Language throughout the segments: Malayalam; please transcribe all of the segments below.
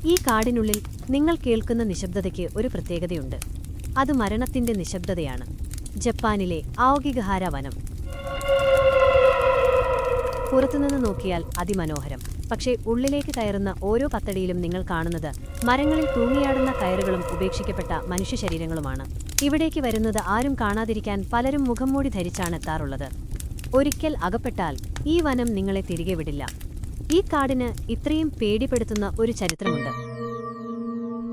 ഈ കാടിനുള്ളിൽ നിങ്ങൾ കേൾക്കുന്ന നിശബ്ദതയ്ക്ക് ഒരു പ്രത്യേകതയുണ്ട്. അത് മരണത്തിന്റെ നിശബ്ദതയാണ്. ജപ്പാനിലെ ആഒകിഗഹാര വനം. പുറത്തുനിന്ന് നോക്കിയാൽ അതിമനോഹരം. പക്ഷേ ഉള്ളിലേക്ക് കയറുന്ന ഓരോ പത്തടിയിലും നിങ്ങൾ കാണുന്നത് മരങ്ങളിൽ തൂങ്ങിയാടുന്ന കയറുകളും ഉപേക്ഷിക്കപ്പെട്ട മനുഷ്യശരീരങ്ങളുമാണ്. ഇവിടേക്ക് വരുന്നത് ആരും കാണാതിരിക്കാൻ പലരും മുഖംമൂടി ധരിച്ചാണ് എത്താറുള്ളത്. ഒരിക്കൽ അകപ്പെട്ടാൽ ഈ വനം നിങ്ങളെ തിരികെ വിടില്ല. ഈ കാടിന് ഇത്രയും പേടിപ്പെടുത്തുന്ന ഒരു ചരിത്രമുണ്ട്.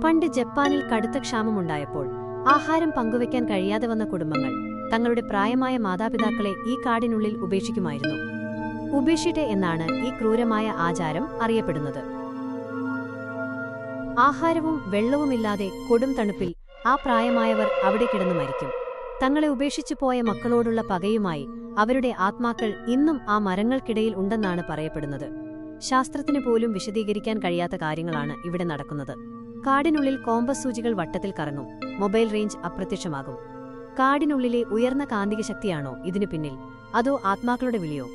പണ്ട് ജപ്പാനിൽ കടുത്ത ക്ഷാമമുണ്ടായപ്പോൾ ആഹാരം പങ്കുവയ്ക്കാൻ കഴിയാതെ വന്ന കുടുംബങ്ങൾ തങ്ങളുടെ പ്രായമായ മാതാപിതാക്കളെ ഈ കാടിനുള്ളിൽ ഉപേക്ഷിക്കുമായിരുന്നു. ഉപേക്ഷിട്ടെ എന്നാണ് ഈ ക്രൂരമായ ആചാരം അറിയപ്പെടുന്നത്. ആഹാരവും വെള്ളവുമില്ലാതെ കൊടും തണുപ്പിൽ ആ പ്രായമായവർ അവിടെ കിടന്നു മരിക്കും. തങ്ങളെ ഉപേക്ഷിച്ചു പോയ മക്കളോടുള്ള പകയുമായി അവരുടെ ആത്മാക്കൾ ഇന്നും ആ മരങ്ങൾക്കിടയിൽ ഉണ്ടെന്നാണ് പറയപ്പെടുന്നത്. ശാസ്ത്രത്തിന് പോലും വിശദീകരിക്കാൻ കഴിയാത്ത കാര്യങ്ങളാണ് ഇവിടെ നടക്കുന്നത്. കാടിനുള്ളിൽ കോമ്പസ് സൂചികൾ വട്ടത്തിൽ കറങ്ങും. മൊബൈൽ റേഞ്ച് അപ്രത്യക്ഷമാകും. കാടിനുള്ളിലെ ഉയർന്ന കാന്തിക ശക്തിയാണോ ഇതിനു പിന്നിൽ, അതോ ആത്മാക്കളുടെ വിളിയോ?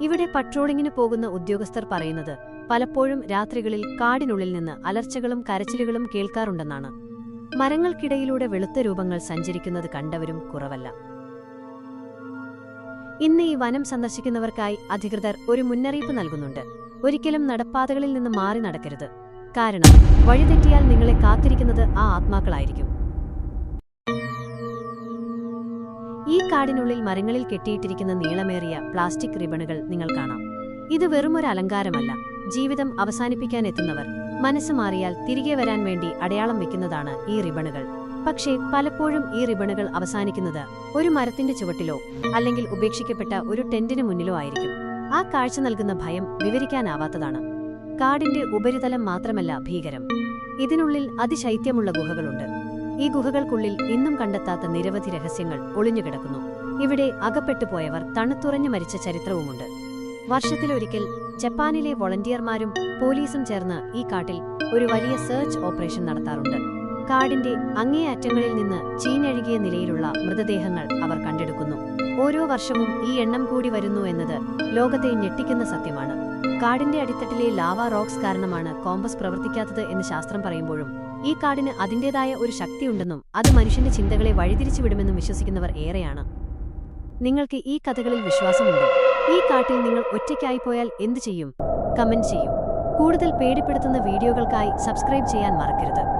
ഇവിടെ പട്രോളിങ്ങിന് പോകുന്ന ഉദ്യോഗസ്ഥർ പറയുന്നത് പലപ്പോഴും രാത്രികളിൽ കാടിനുള്ളിൽ നിന്ന് അലർച്ചകളും കരച്ചിലുകളും കേൾക്കാറുണ്ടെന്നാണ്. മരങ്ങൾക്കിടയിലൂടെ വെളുത്ത രൂപങ്ങൾ സഞ്ചരിക്കുന്നത് കണ്ടവരും കുറവല്ല. ഇന്ന് ഈ വനം സന്ദർശിക്കുന്നവർക്കായി അധികൃതർ ഒരു മുന്നറിയിപ്പ് നൽകുന്നുണ്ട്. ഒരിക്കലും നടപ്പാതകളിൽ നിന്ന് മാറി നടക്കരുത്. കാരണം വഴിതെറ്റിയാൽ നിങ്ങളെ കാത്തിരിക്കുന്നത് ആ ആത്മാക്കളായിരിക്കും. ഈ കാടിനുള്ളിൽ മരങ്ങളിൽ കെട്ടിയിട്ടിരിക്കുന്ന നീളമേറിയ പ്ലാസ്റ്റിക് റിബണുകൾ നിങ്ങൾ കാണാം. ഇത് വെറുമൊരു അലങ്കാരമല്ല. ജീവിതം അവസാനിപ്പിക്കാൻ എത്തുന്നവർ മനസ്സ് മാറിയാൽ തിരികെ വരാൻ വേണ്ടി അടയാളം വെക്കുന്നതാണ് ഈ റിബണുകൾ. പക്ഷേ പലപ്പോഴും ഈ റിബണുകൾ അവസാനിക്കുന്നത് ഒരു മരത്തിന്റെ ചുവട്ടിലോ അല്ലെങ്കിൽ ഉപേക്ഷിക്കപ്പെട്ട ഒരു ടെന്റിന് മുന്നിലോ ആയിരിക്കും. ആ കാഴ്ച നൽകുന്ന ഭയം വിവരിക്കാനാവാത്തതാണ്. കാടിന്റെ ഉപരിതലം മാത്രമല്ല ഭീകരം, ഇതിനുള്ളിൽ അതിശൈത്യമുള്ള ഗുഹകളുണ്ട്. ഈ ഗുഹകൾക്കുള്ളിൽ ഇന്നും കണ്ടെത്താത്ത നിരവധി രഹസ്യങ്ങൾ ഒളിഞ്ഞുകിടക്കുന്നു. ഇവിടെ അകപ്പെട്ടുപോയവർ തണുത്തുറഞ്ഞു മരിച്ച ചരിത്രവുമുണ്ട്. വർഷത്തിലൊരിക്കൽ ജപ്പാനിലെ വോളണ്ടിയർമാരും പോലീസും ചേർന്ന് ഈ കാട്ടിൽ ഒരു വലിയ സെർച്ച് ഓപ്പറേഷൻ നടത്താറുണ്ട്. കാടിന്റെ അങ്ങേ അറ്റങ്ങളിൽ നിന്ന് ചീഞ്ഞഴുകിയ നിലയിലുള്ള മൃതദേഹങ്ങൾ അവർ കണ്ടെടുക്കുന്നു. ഓരോ വർഷവും ഈ എണ്ണം കൂടി വരുന്നു എന്നത് ലോകത്തെ ഞെട്ടിക്കുന്ന സത്യമാണ്. കാടിന്റെ അടിത്തട്ടിലെ ലാവ റോക്സ് കാരണമാണ് കോമ്പസ് പ്രവർത്തിക്കാത്തത് എന്ന് ശാസ്ത്രം പറയുമ്പോഴും ഈ കാടിന് അതിന്റേതായ ഒരു ശക്തിയുണ്ടെന്നും അത് മനുഷ്യന്റെ ചിന്തകളെ വഴിതിരിച്ചുവിടുമെന്നും വിശ്വസിക്കുന്നവർ ഏറെയാണ്. നിങ്ങൾക്ക് ഈ കഥകളിൽ വിശ്വാസമുണ്ടോ? ഈ കാട്ടിൽ നിങ്ങൾ ഒറ്റയ്ക്കായി പോയാൽ എന്തു ചെയ്യും? കമന്റ് ചെയ്യൂ. കൂടുതൽ പേടിപ്പെടുത്തുന്ന വീഡിയോകൾക്കായി സബ്സ്ക്രൈബ് ചെയ്യാൻ മറക്കരുത്.